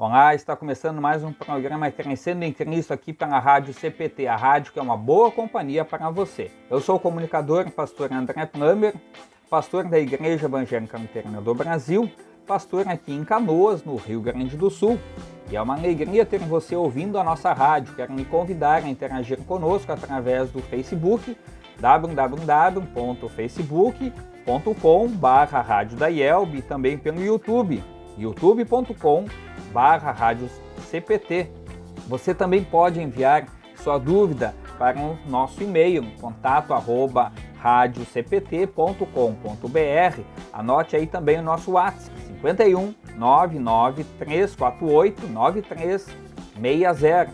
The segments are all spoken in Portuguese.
Olá, está começando mais um programa Crescendo em Cristo aqui pela Rádio CPT, a rádio que é uma boa companhia para você. Eu sou o comunicador, pastor André Plummer, pastor da Igreja Evangélica Luterana do Brasil, pastor aqui em Canoas, no Rio Grande do Sul. E é uma alegria ter você ouvindo a nossa rádio. Quero me convidar a interagir conosco através do Facebook, www.facebook.com/Rádio da IELB e também pelo YouTube, youtube.com/RádioCPT. Você também pode enviar sua dúvida para o nosso e-mail, contato@radiocpt.com.br. Anote aí também o nosso WhatsApp, 51 99 348 9360,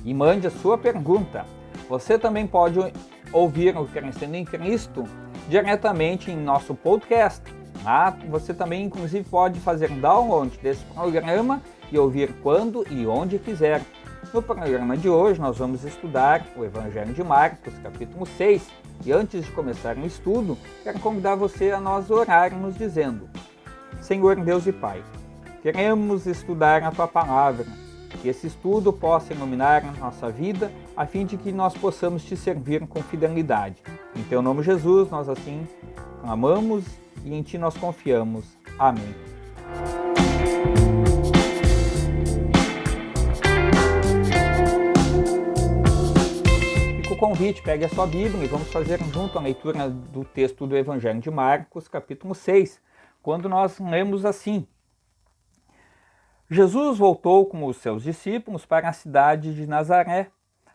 e mande a sua pergunta. Você também pode ouvir o Crescendo em Cristo diretamente em nosso podcast. Você também, inclusive, pode fazer download desse programa e ouvir quando e onde quiser. No programa de hoje, nós vamos estudar o Evangelho de Marcos, capítulo 6. E antes de começar o estudo, quero convidar você a nós orarmos dizendo: Senhor Deus e Pai, queremos estudar a Tua Palavra, que esse estudo possa iluminar a nossa vida, a fim de que nós possamos Te servir com fidelidade. Em Teu nome, Jesus, nós assim clamamos e em Ti nós confiamos. Amém. Fica o convite, pegue a sua Bíblia e vamos fazer junto a leitura do texto do Evangelho de Marcos, capítulo 6, quando nós lemos assim: Jesus voltou com os seus discípulos para a cidade de Nazaré,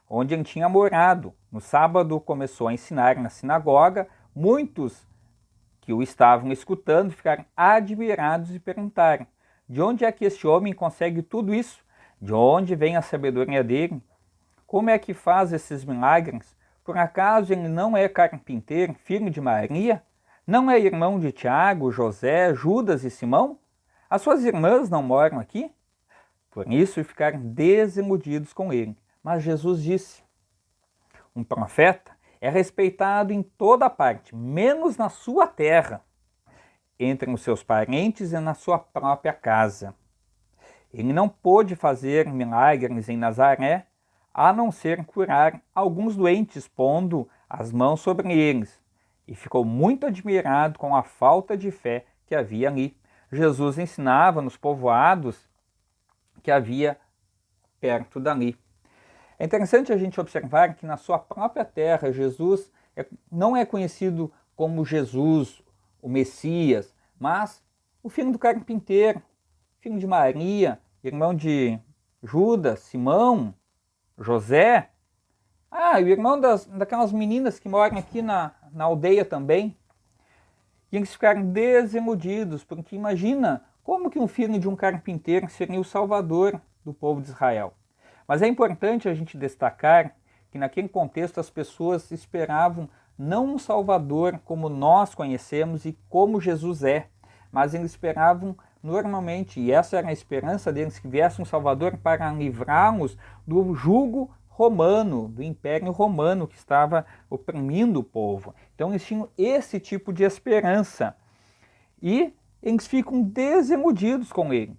onde ele tinha morado. No sábado começou a ensinar na sinagoga. Muitos que o estavam escutando ficaram admirados e perguntaram: de onde é que este homem consegue tudo isso? De onde vem a sabedoria dele? Como é que faz esses milagres? Por acaso ele não é carpinteiro, filho de Maria? Não é irmão de Tiago, José, Judas e Simão? As suas irmãs não moram aqui? Por isso ficaram desiludidos com ele. Mas Jesus disse: um profeta é respeitado em toda parte, menos na sua terra, entre os seus parentes e na sua própria casa. Ele não pôde fazer milagres em Nazaré, a não ser curar alguns doentes, pondo as mãos sobre eles, e ficou muito admirado com a falta de fé que havia ali. Jesus ensinava nos povoados que havia perto dali. É interessante a gente observar que na sua própria terra, Jesus não é conhecido como Jesus, o Messias, mas o filho do carpinteiro, filho de Maria, irmão de Judas, Simão, José. O irmão daquelas meninas que moram aqui na aldeia também. E eles ficaram desiludidos, porque imagina como que um filho de um carpinteiro seria o salvador do povo de Israel. Mas é importante a gente destacar que naquele contexto as pessoas esperavam não um Salvador como nós conhecemos e como Jesus é, mas eles esperavam normalmente, e essa era a esperança deles, que viesse um Salvador para livrá-los do jugo romano, do Império Romano que estava oprimindo o povo. Então eles tinham esse tipo de esperança e eles ficam desiludidos com ele.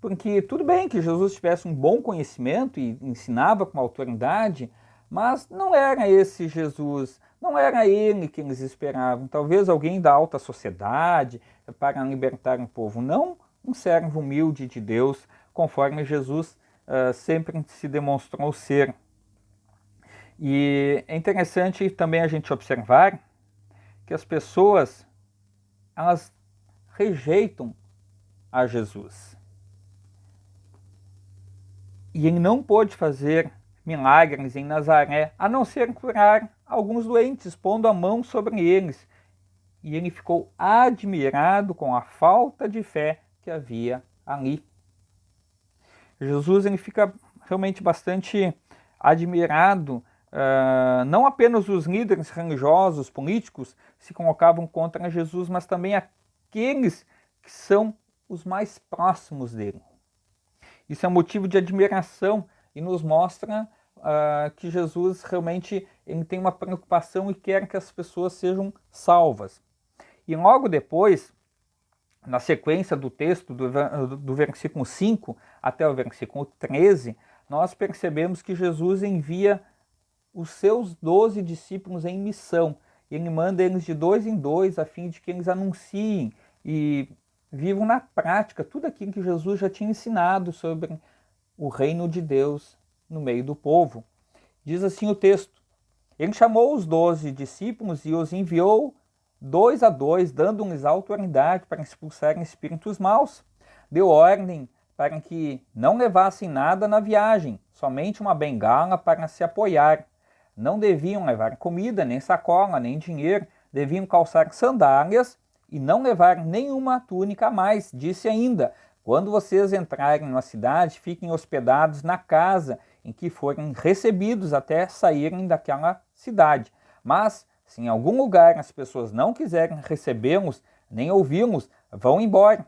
Porque tudo bem que Jesus tivesse um bom conhecimento e ensinava com autoridade, mas não era esse Jesus, não era ele que eles esperavam. Talvez alguém da alta sociedade para libertar o povo, não um servo humilde de Deus, conforme Jesus sempre se demonstrou ser. E é interessante também a gente observar que as pessoas, elas rejeitam a Jesus. E ele não pôde fazer milagres em Nazaré, a não ser curar alguns doentes, pondo a mão sobre eles. E ele ficou admirado com a falta de fé que havia ali. Jesus ele fica realmente bastante admirado. Não apenas os líderes religiosos, políticos, se colocavam contra Jesus, mas também aqueles que são os mais próximos dele. Isso é um motivo de admiração e nos mostra que Jesus realmente ele tem uma preocupação e quer que as pessoas sejam salvas. E logo depois, na sequência do texto, do versículo 5 até o versículo 13, nós percebemos que Jesus envia os seus 12 discípulos em missão. Ele manda eles de 2 em 2 a fim de que eles anunciem e vivam na prática tudo aquilo que Jesus já tinha ensinado sobre o reino de Deus no meio do povo. Diz assim o texto: ele chamou os 12 discípulos e os enviou 2 a 2, dando-lhes autoridade para expulsarem espíritos maus. Deu ordem para que não levassem nada na viagem, somente uma bengala para se apoiar. Não deviam levar comida, nem sacola, nem dinheiro, deviam calçar sandálias e não levar nenhuma túnica a mais. Disse ainda: quando vocês entrarem na cidade, fiquem hospedados na casa em que forem recebidos até saírem daquela cidade. Mas, se em algum lugar as pessoas não quiserem recebê-los, nem ouvi-los, vão embora.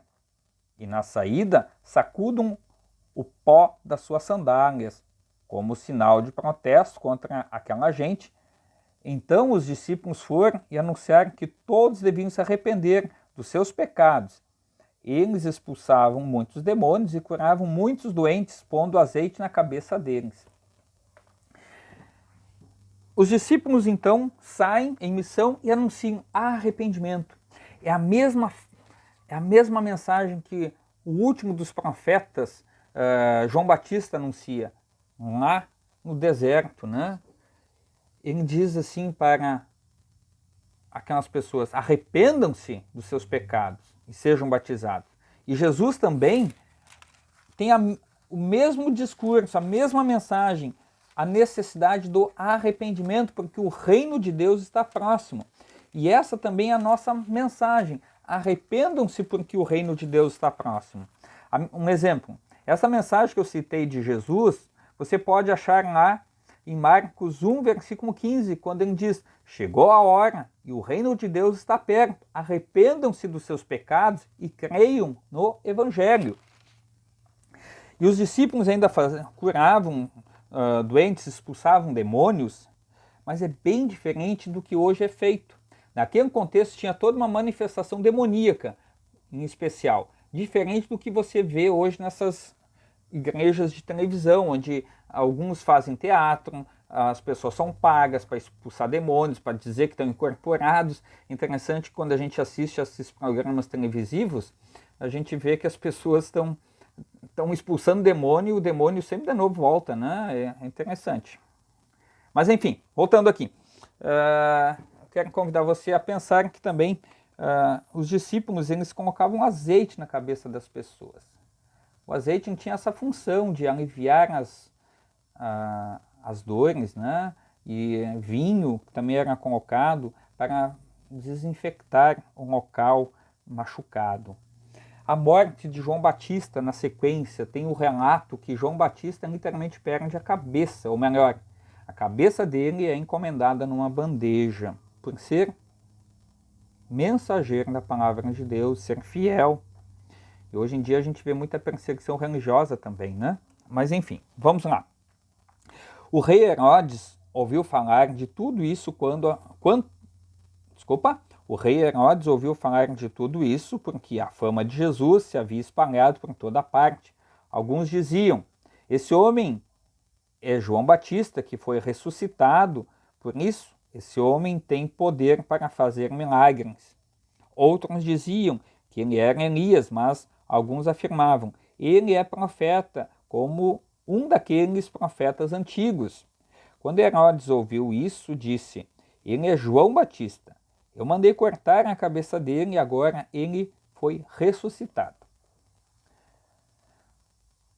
E na saída, sacudam o pó das suas sandálias, como sinal de protesto contra aquela gente. Então os discípulos foram e anunciaram que todos deviam se arrepender dos seus pecados. Eles expulsavam muitos demônios e curavam muitos doentes, pondo azeite na cabeça deles. Os discípulos então saem em missão e anunciam arrependimento. É a mesma mensagem que o último dos profetas, João Batista, anuncia lá no deserto, né? Ele diz assim para aquelas pessoas: arrependam-se dos seus pecados e sejam batizados. E Jesus também tem o mesmo discurso, a mesma mensagem, a necessidade do arrependimento, porque o reino de Deus está próximo. E essa também é a nossa mensagem: arrependam-se porque o reino de Deus está próximo. Um exemplo, essa mensagem que eu citei de Jesus, você pode achar lá em Marcos 1, versículo 15, quando ele diz: chegou a hora e o reino de Deus está perto, arrependam-se dos seus pecados e creiam no Evangelho. E os discípulos ainda curavam doentes, expulsavam demônios, mas é bem diferente do que hoje é feito. Naquele contexto tinha toda uma manifestação demoníaca, em especial, diferente do que você vê hoje nessas igrejas de televisão, onde alguns fazem teatro, as pessoas são pagas para expulsar demônios, para dizer que estão incorporados. Interessante que quando a gente assiste a esses programas televisivos, a gente vê que as pessoas estão expulsando demônio e o demônio sempre de novo volta, né? É interessante. Mas enfim, voltando aqui. Quero convidar você a pensar que também os discípulos, eles colocavam azeite na cabeça das pessoas. O azeite tinha essa função de aliviar as dores, né? E vinho também era colocado para desinfectar o local machucado. A morte de João Batista, na sequência, tem o relato que João Batista literalmente perde a cabeça, ou melhor, a cabeça dele é encomendada numa bandeja, por ser mensageiro da palavra de Deus, ser fiel. E hoje em dia a gente vê muita perseguição religiosa também, né? Mas enfim, vamos lá. O rei Herodes ouviu falar de tudo isso o rei Herodes ouviu falar de tudo isso porque a fama de Jesus se havia espalhado por toda parte. Alguns diziam: esse homem é João Batista, que foi ressuscitado, por isso esse homem tem poder para fazer milagres. Outros diziam que ele era Elias, mas alguns afirmavam: ele é profeta, como um daqueles profetas antigos. Quando Herodes ouviu isso, disse: ele é João Batista. Eu mandei cortar a cabeça dele e agora ele foi ressuscitado.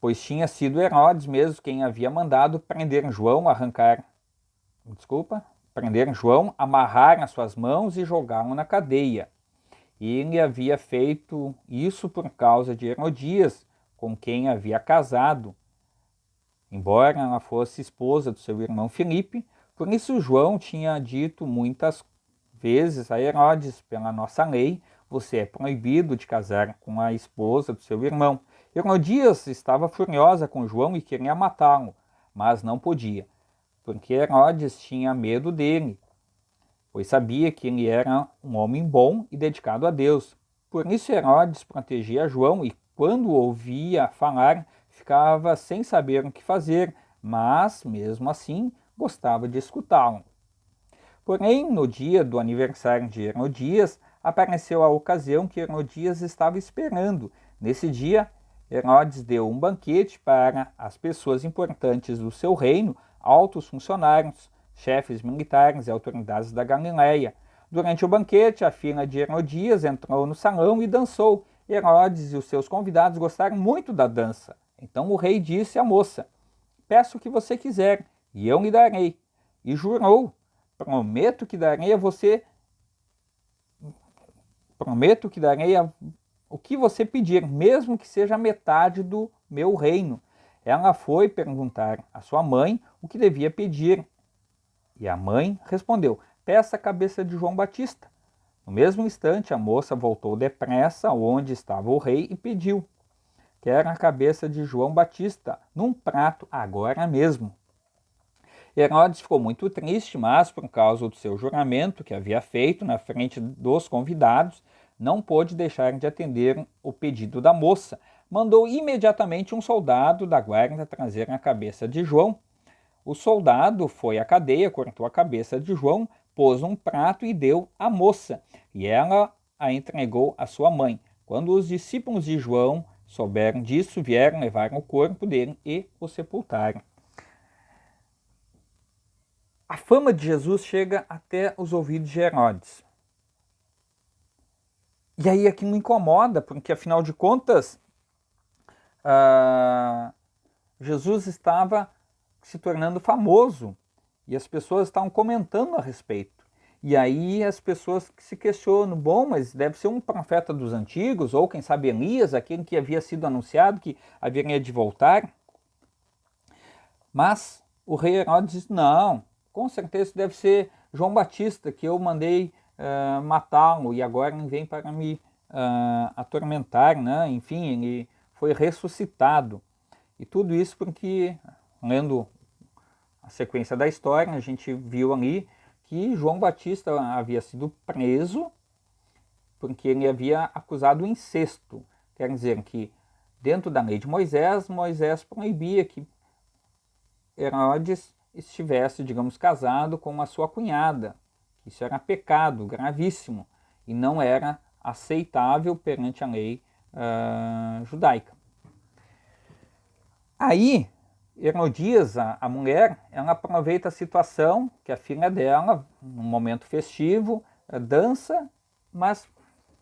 Pois tinha sido Herodes mesmo quem havia mandado prender João, amarrar as suas mãos e jogá-lo na cadeia. Ele havia feito isso por causa de Herodias, com quem havia casado, embora ela fosse esposa do seu irmão Filipe. Por isso João tinha dito muitas vezes a Herodes: pela nossa lei, você é proibido de casar com a esposa do seu irmão. Herodias estava furiosa com João e queria matá-lo, mas não podia, porque Herodes tinha medo dele, pois sabia que ele era um homem bom e dedicado a Deus. Por isso Herodes protegia João e, quando o ouvia falar, ficava sem saber o que fazer, mas, mesmo assim, gostava de escutá-lo. Porém, no dia do aniversário de Herodias, apareceu a ocasião que Herodias estava esperando. Nesse dia, Herodes deu um banquete para as pessoas importantes do seu reino, altos funcionários, chefes militares e autoridades da Galiléia. Durante o banquete, a filha de Herodias entrou no salão e dançou. Herodes e os seus convidados gostaram muito da dança. Então o rei disse à moça: "Peça o que você quiser, e eu lhe darei." E jurou: Prometo que darei a você, prometo que darei o que você pedir, mesmo que seja metade do meu reino." Ela foi perguntar à sua mãe o que devia pedir. E a mãe respondeu: "Peça a cabeça de João Batista." No mesmo instante, a moça voltou depressa onde estava o rei e pediu: "Quero a cabeça de João Batista, num prato agora mesmo." Herodes ficou muito triste, mas por causa do seu juramento que havia feito na frente dos convidados, não pôde deixar de atender o pedido da moça. Mandou imediatamente um soldado da guarda trazer a cabeça de João. O soldado foi à cadeia, cortou a cabeça de João, pôs num prato e deu à moça, e ela a entregou à sua mãe. Quando os discípulos de João souberam disso, vieram levar o corpo dele e o sepultaram. A fama de Jesus chega até os ouvidos de Herodes. E aí aquilo me incomoda, porque afinal de contas, Jesus estava se tornando famoso e as pessoas estavam comentando a respeito. E aí as pessoas se questionam: bom, mas deve ser um profeta dos antigos, ou quem sabe Elias, aquele que havia sido anunciado que haveria de voltar. Mas o rei Herodes disse: não, com certeza deve ser João Batista, que eu mandei matá-lo e agora ele vem para me atormentar, né? Enfim, ele foi ressuscitado. E tudo isso porque, lendo a sequência da história, a gente viu ali que João Batista havia sido preso porque ele havia acusado o incesto. Quer dizer que, dentro da lei de Moisés, Moisés proibia que Herodes estivesse, digamos, casado com a sua cunhada. Isso era pecado gravíssimo e não era aceitável perante a lei judaica. Aí, Herodias, a mulher, ela aproveita a situação que a filha dela, num momento festivo, dança, mas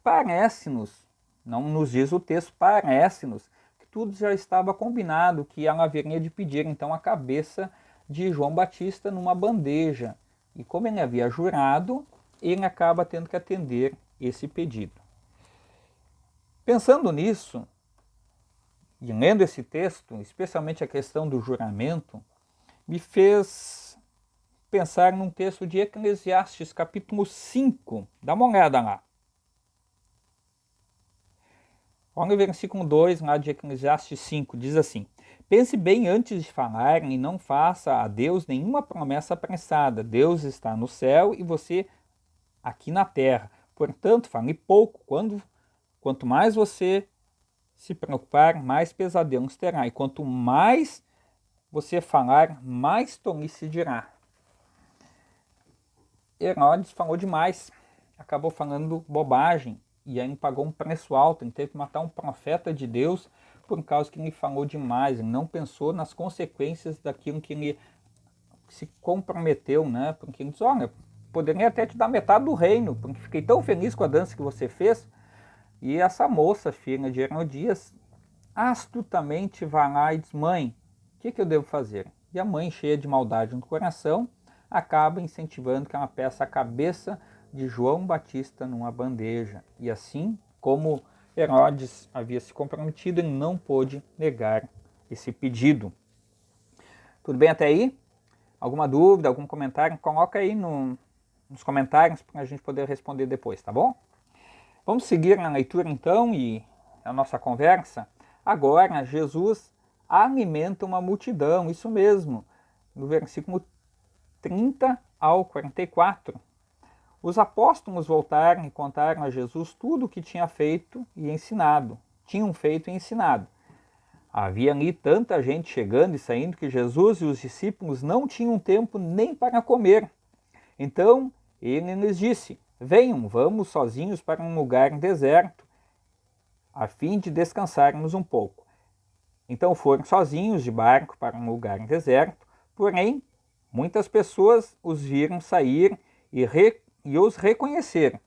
parece-nos, não nos diz o texto, parece-nos, que tudo já estava combinado, que ela haveria de pedir então a cabeça de João Batista numa bandeja. E como ele havia jurado, ele acaba tendo que atender esse pedido. Pensando nisso, e lendo esse texto, especialmente a questão do juramento, me fez pensar num texto de Eclesiastes, capítulo 5. Dá uma olhada lá. Olha o versículo 2 lá de Eclesiastes 5, diz assim: pense bem antes de falar e não faça a Deus nenhuma promessa apressada. Deus está no céu e você aqui na terra. Portanto, fale pouco. Quanto mais você se preocupar, mais pesadelos terá. E quanto mais você falar, mais tolice dirá. Herodes falou demais, acabou falando bobagem, e aí ele pagou um preço alto. Ele teve que matar um profeta de Deus por causa que ele falou demais. Ele não pensou nas consequências daquilo que ele se comprometeu, né? Porque ele disse: olha, poderia até te dar metade do reino, porque fiquei tão feliz com a dança que você fez. E essa moça, filha de Herodias, astutamente vai lá e diz: mãe, o que eu devo fazer? E a mãe, cheia de maldade no coração, acaba incentivando que ela peça a cabeça de João Batista numa bandeja. E assim, como Herodes havia se comprometido, ele não pôde negar esse pedido. Tudo bem até aí? Alguma dúvida, algum comentário? Coloca aí nos comentários para a gente poder responder depois, tá bom? Vamos seguir na leitura então e a nossa conversa. Agora, Jesus alimenta uma multidão, isso mesmo, no versículo 30 ao 44. Os apóstolos voltaram e contaram a Jesus tudo o que tinha feito e ensinado. Tinham feito e ensinado. Havia ali tanta gente chegando e saindo que Jesus e os discípulos não tinham tempo nem para comer. Então ele lhes disse: venham, vamos sozinhos para um lugar deserto, a fim de descansarmos um pouco. Então foram sozinhos de barco para um lugar deserto, porém muitas pessoas os viram sair e os reconheceram.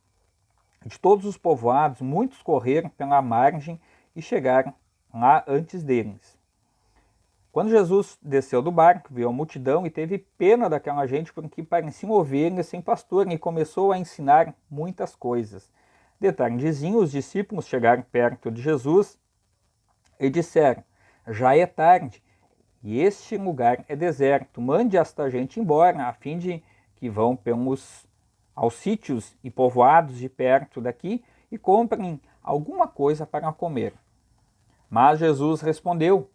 De todos os povoados, muitos correram pela margem e chegaram lá antes deles. Quando Jesus desceu do barco, viu a multidão e teve pena daquela gente porque pareciam ovelhas sem pastor e começou a ensinar muitas coisas. De tardezinho, os discípulos chegaram perto de Jesus e disseram: já é tarde e este lugar é deserto. Mande esta gente embora, a fim de que vão aos sítios e povoados de perto daqui e comprem alguma coisa para comer. Mas Jesus respondeu: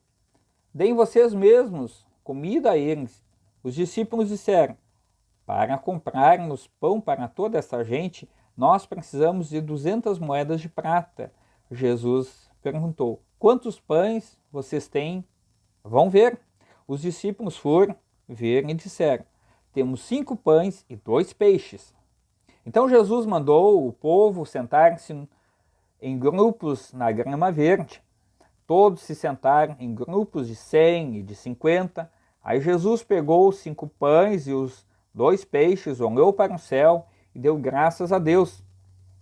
deem vocês mesmos comida a eles. Os discípulos disseram: para comprarmos pão para toda essa gente, nós precisamos de 200 moedas de prata. Jesus perguntou: quantos pães vocês têm? Vão ver. Os discípulos foram ver e disseram: temos 5 pães e 2 peixes. Então Jesus mandou o povo sentar-se em grupos na grama verde. Todos se sentaram em grupos de 100 e de 50. Aí Jesus pegou os 5 pães e os 2 peixes, olhou para o céu e deu graças a Deus.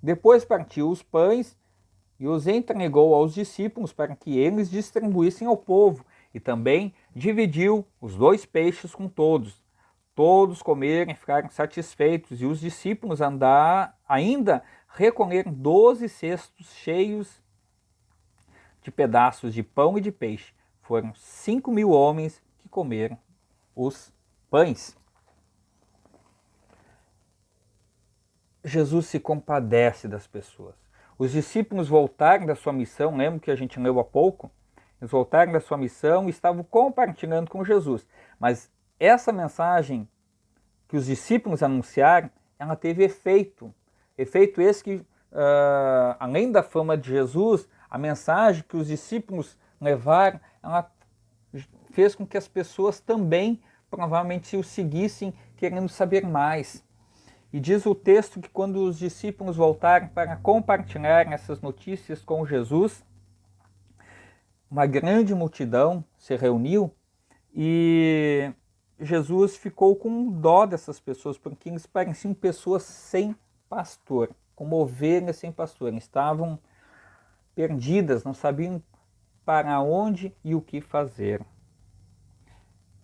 Depois partiu os pães e os entregou aos discípulos para que eles distribuíssem ao povo, e também dividiu os 2 peixes com todos. Todos comeram e ficaram satisfeitos, e os discípulos ainda recolheram 12 cestos cheios de pedaços de pão e de peixe. Foram 5.000 homens que comeram os pães. Jesus se compadece das pessoas. Os discípulos voltaram da sua missão, lembra que a gente leu há pouco? Eles voltaram da sua missão e estavam compartilhando com Jesus. Mas essa mensagem que os discípulos anunciaram, ela teve efeito. Efeito esse que, além da fama de Jesus, a mensagem que os discípulos levaram, ela fez com que as pessoas também provavelmente o seguissem querendo saber mais. E diz o texto que quando os discípulos voltaram para compartilhar essas notícias com Jesus, uma grande multidão se reuniu e Jesus ficou com dó dessas pessoas, porque eles pareciam pessoas sem pastor, como ovelhas sem pastor. Eles estavam perdidas, não sabiam para onde e o que fazer.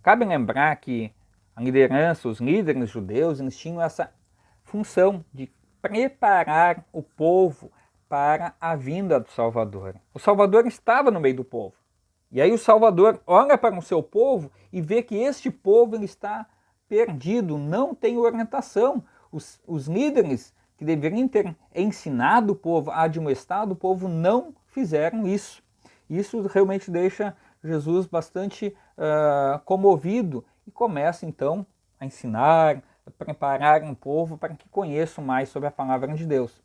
Cabe lembrar que a liderança, os líderes judeus, eles tinham essa função de preparar o povo para a vinda do Salvador. O Salvador estava no meio do povo. E aí o Salvador olha para o seu povo e vê que este povo ele está perdido, não tem orientação. Os líderes que deveriam ter ensinado o povo, admoestado o povo, não fizeram isso. Isso realmente deixa Jesus bastante comovido e começa então a ensinar, a preparar um povo para que conheçam mais sobre a palavra de Deus.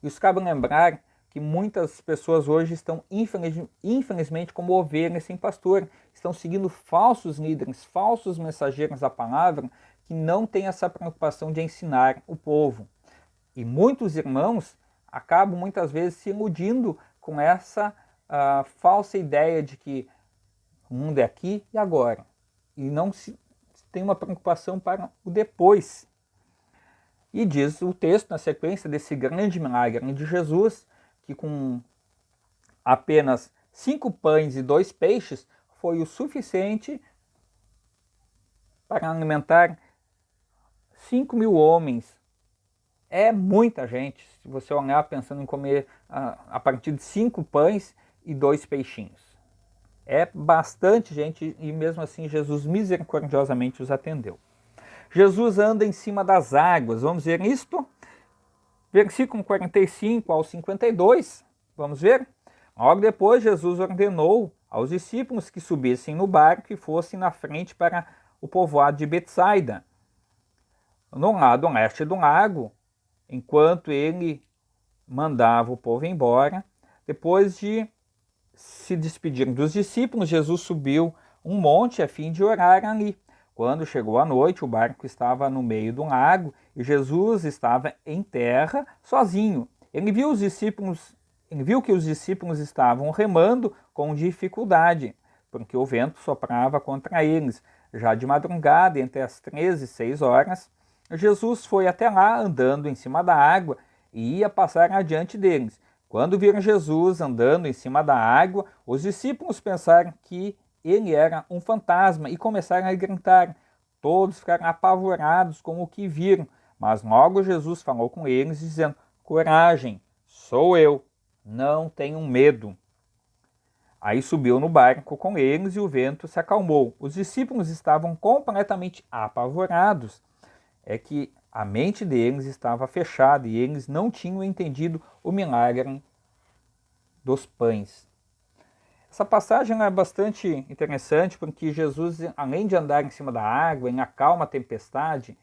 Isso cabe lembrar que muitas pessoas hoje estão, infelizmente, como ovelhas sem pastor, estão seguindo falsos líderes, falsos mensageiros da palavra, que não têm essa preocupação de ensinar o povo. E muitos irmãos acabam muitas vezes se iludindo com essa falsa ideia de que o mundo é aqui e agora, e não se tem uma preocupação para o depois. E diz o texto, na sequência desse grande milagre de Jesus, que com apenas 5 pães e 2 peixes foi o suficiente para alimentar 5.000 homens. É muita gente, se você olhar pensando em comer a partir de 5 pães e 2 peixinhos. É bastante gente e mesmo assim Jesus misericordiosamente os atendeu. Jesus anda em cima das águas, vamos ver isto? Versículo 45 ao 52, vamos ver? Logo depois Jesus ordenou aos discípulos que subissem no barco e fossem na frente para o povoado de Betsaida, no lado leste do lago, enquanto ele mandava o povo embora. Depois de se despedir dos discípulos, Jesus subiu um monte a fim de orar ali. Quando chegou a noite, o barco estava no meio do lago e Jesus estava em terra sozinho. Ele viu que os discípulos estavam remando com dificuldade, porque o vento soprava contra eles. Já de madrugada, entre as 13 e 6 horas, Jesus foi até lá andando em cima da água e ia passar adiante deles. Quando viram Jesus andando em cima da água, os discípulos pensaram que ele era um fantasma e começaram a gritar. Todos ficaram apavorados com o que viram, mas logo Jesus falou com eles, dizendo: coragem, sou eu, não tenham medo. Aí subiu no barco com eles e o vento se acalmou. Os discípulos estavam completamente apavorados. É que a mente deles estava fechada e eles não tinham entendido o milagre dos pães. Essa passagem é bastante interessante porque Jesus, além de andar em cima da água, ele acalma a tempestade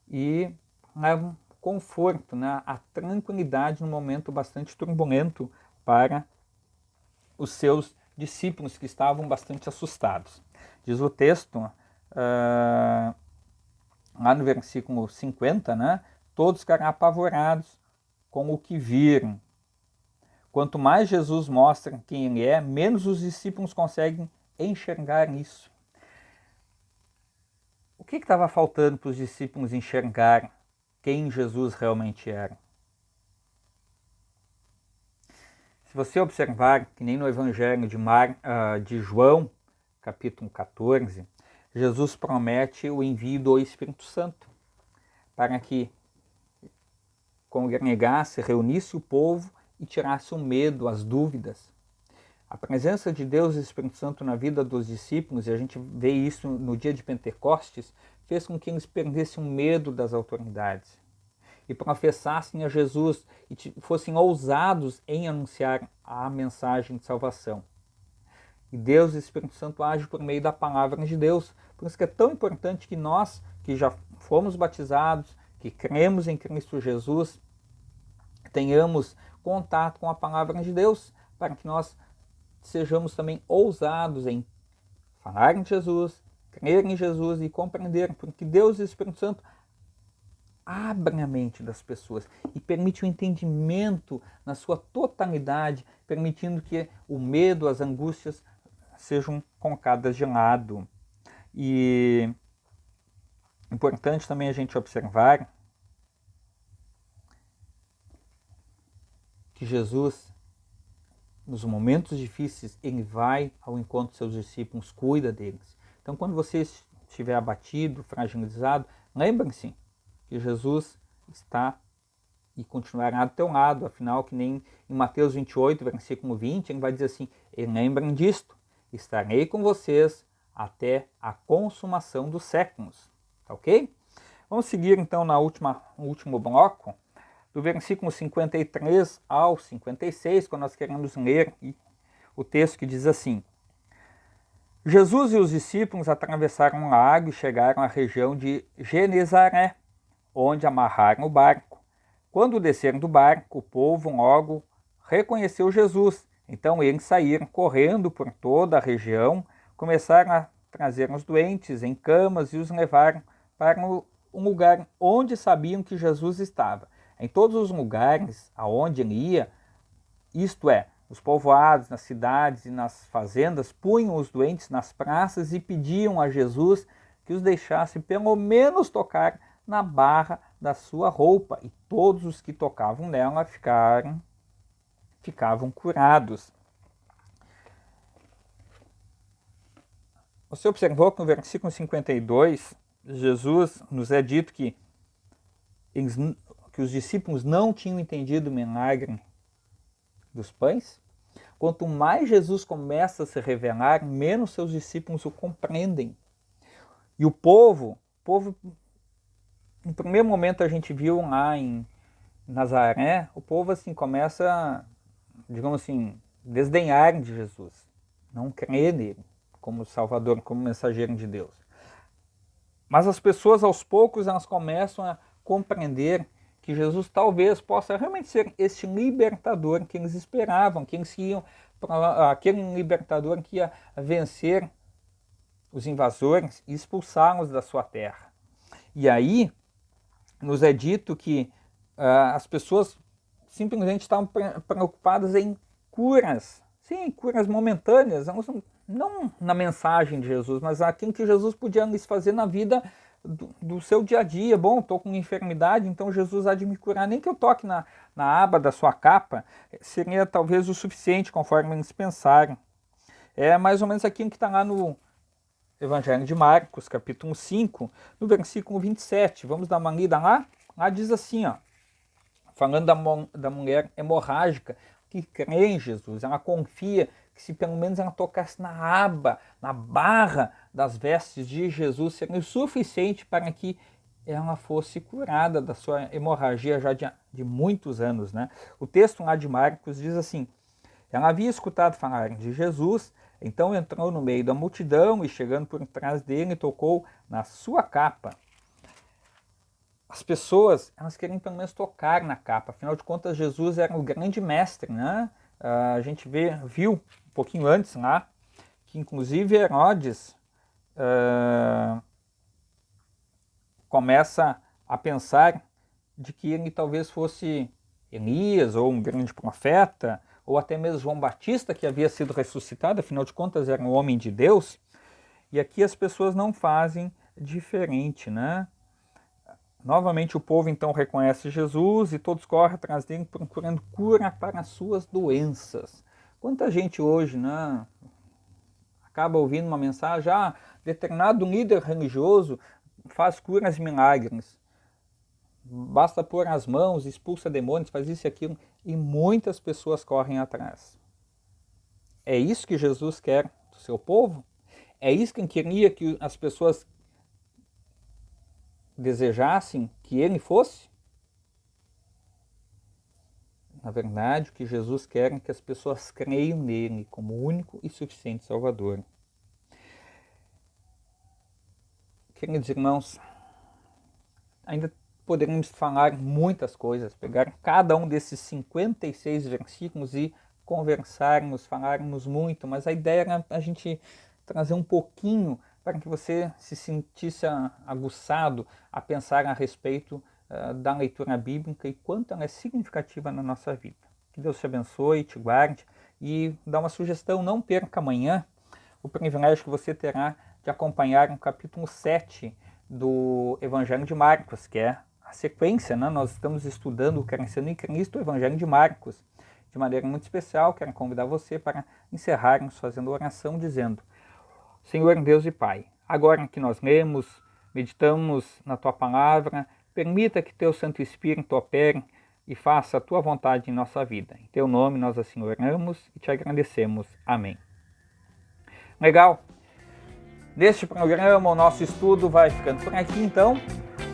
e leva um conforto, né, a tranquilidade num momento bastante turbulento para os seus discípulos que estavam bastante assustados. Diz o texto, lá no versículo 50, né, todos ficaram apavorados com o que viram. Quanto mais Jesus mostra quem ele é, menos os discípulos conseguem enxergar isso. O que estava faltando para os discípulos enxergar quem Jesus realmente era? Se você observar, que nem no Evangelho de João, capítulo 14, Jesus promete o envio do Espírito Santo para que congregasse, reunisse o povo e tirasse o medo, as dúvidas. A presença de Deus e do Espírito Santo na vida dos discípulos, e a gente vê isso no dia de Pentecostes, fez com que eles perdessem o medo das autoridades e professassem a Jesus e fossem ousados em anunciar a mensagem de salvação. E Deus e o Espírito Santo agem por meio da palavra de Deus. Por isso que é tão importante que nós, que já fomos batizados, que cremos em Cristo Jesus, tenhamos contato com a palavra de Deus, para que nós sejamos também ousados em falar em Jesus, crer em Jesus e compreender, porque Deus e o Espírito Santo abrem a mente das pessoas e permite o entendimento na sua totalidade, permitindo que o medo, as angústias sejam colocadas de lado. E importante também a gente observar que Jesus, nos momentos difíceis, ele vai ao encontro dos seus discípulos, cuida deles. Então, quando você estiver abatido, fragilizado, lembre-se que Jesus está e continuará do teu lado. Afinal, que nem em Mateus 28, versículo 20, ele vai dizer assim: e lembrem disto, estarei com vocês até a consumação dos séculos. Tá ok? Vamos seguir então no último bloco, do versículo 53 ao 56, quando nós queremos ler o texto que diz assim: Jesus e os discípulos atravessaram o lago e chegaram à região de Genezaré, onde amarraram o barco. Quando desceram do barco, o povo logo reconheceu Jesus. Então eles saíram correndo por toda a região, começaram a trazer os doentes em camas e os levaram para um lugar onde sabiam que Jesus estava. Em todos os lugares aonde ele ia, isto é, os povoados, nas cidades e nas fazendas, punham os doentes nas praças e pediam a Jesus que os deixasse pelo menos tocar na barra da sua roupa, e todos os que tocavam nela ficavam curados. Você observou que no versículo 52, Jesus nos é dito que os discípulos não tinham entendido o milagre dos pães? Quanto mais Jesus começa a se revelar, menos seus discípulos o compreendem. E o povo, no primeiro momento a gente viu lá em Nazaré, o povo assim começa, digamos assim, desdenhar de Jesus, não crer nele como Salvador, como mensageiro de Deus. Mas as pessoas aos poucos elas começam a compreender que Jesus talvez possa realmente ser este libertador que eles esperavam, que eles iam para aquele libertador que ia vencer os invasores e expulsá-los da sua terra. E aí nos é dito que as pessoas simplesmente estavam preocupadas em curas, sim, curas momentâneas, não na mensagem de Jesus, mas aquilo que Jesus podia lhes fazer na vida do seu dia a dia. Bom, estou com enfermidade, então Jesus há de me curar, nem que eu toque na aba da sua capa, seria talvez o suficiente, conforme eles pensaram. É mais ou menos aquilo que está lá no Evangelho de Marcos, capítulo 5, no versículo 27. Vamos dar uma lida lá? Lá diz assim, ó, falando da mulher hemorrágica, que crê em Jesus, ela confia que se pelo menos ela tocasse na aba, na barra das vestes de Jesus, seria o suficiente para que ela fosse curada da sua hemorragia já de muitos anos, né? O texto lá de Marcos diz assim: ela havia escutado falar de Jesus, então entrou no meio da multidão e, chegando por trás dele, tocou na sua capa. As pessoas, elas querem pelo menos tocar na capa, afinal de contas Jesus era o grande mestre, né? A gente viu um pouquinho antes lá, que inclusive Herodes começa a pensar de que ele talvez fosse Elias, ou um grande profeta, ou até mesmo João Batista, que havia sido ressuscitado, afinal de contas era um homem de Deus. E aqui as pessoas não fazem diferente, né? Novamente o povo então reconhece Jesus e todos correm atrás dele procurando cura para as suas doenças. Quanta gente hoje, né, acaba ouvindo uma mensagem, determinado líder religioso faz curas e milagres. Basta pôr as mãos, expulsa demônios, faz isso e aquilo, e muitas pessoas correm atrás. É isso que Jesus quer do seu povo? É isso que ele queria que as pessoas desejassem que ele fosse? Na verdade, o que Jesus quer é que as pessoas creiam nele como único e suficiente Salvador. Queridos irmãos, ainda poderíamos falar muitas coisas, pegar cada um desses 56 versículos e conversarmos, falarmos muito, mas a ideia era a gente trazer um pouquinho para que você se sentisse aguçado a pensar a respeito da leitura bíblica e quanto ela é significativa na nossa vida. Que Deus te abençoe, te guarde e dá uma sugestão: não perca amanhã o privilégio que você terá de acompanhar o capítulo 7 do Evangelho de Marcos, que é a sequência, né? Nós estamos estudando o Crescendo em Cristo, o Evangelho de Marcos. De maneira muito especial, quero convidar você para encerrarmos fazendo oração dizendo: Senhor Deus e Pai, agora que nós lemos, meditamos na Tua Palavra, permita que Teu Santo Espírito opere e faça a Tua vontade em nossa vida. Em Teu nome nós assim oramos e Te agradecemos. Amém. Legal! Neste programa o nosso estudo vai ficando por aqui então,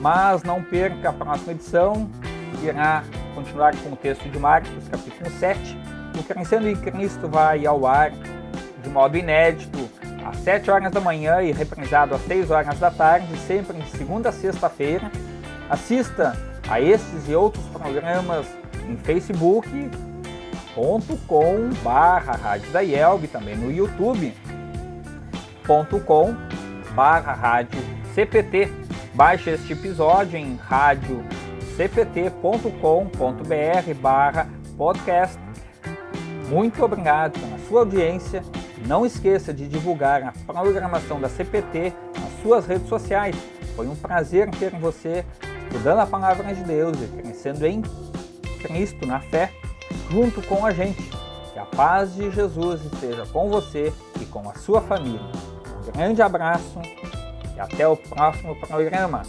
mas não perca a próxima edição, que irá continuar com o texto de Marcos, capítulo 7. O Crescendo em Cristo vai ao ar de modo inédito às 7 horas da manhã e reprisado às 6 horas da tarde, sempre de segunda a sexta-feira. Assista a estes e outros programas em facebook.com/Rádio da IELB, também no youtube.com/Rádio CPT. Baixe este episódio em radiocpt.com.br/podcast. Muito obrigado pela sua audiência. Não esqueça de divulgar a programação da CPT nas suas redes sociais. Foi um prazer ter você estudando a Palavra de Deus e crescendo em Cristo, na fé, junto com a gente. Que a paz de Jesus esteja com você e com a sua família. Um grande abraço e até o próximo programa.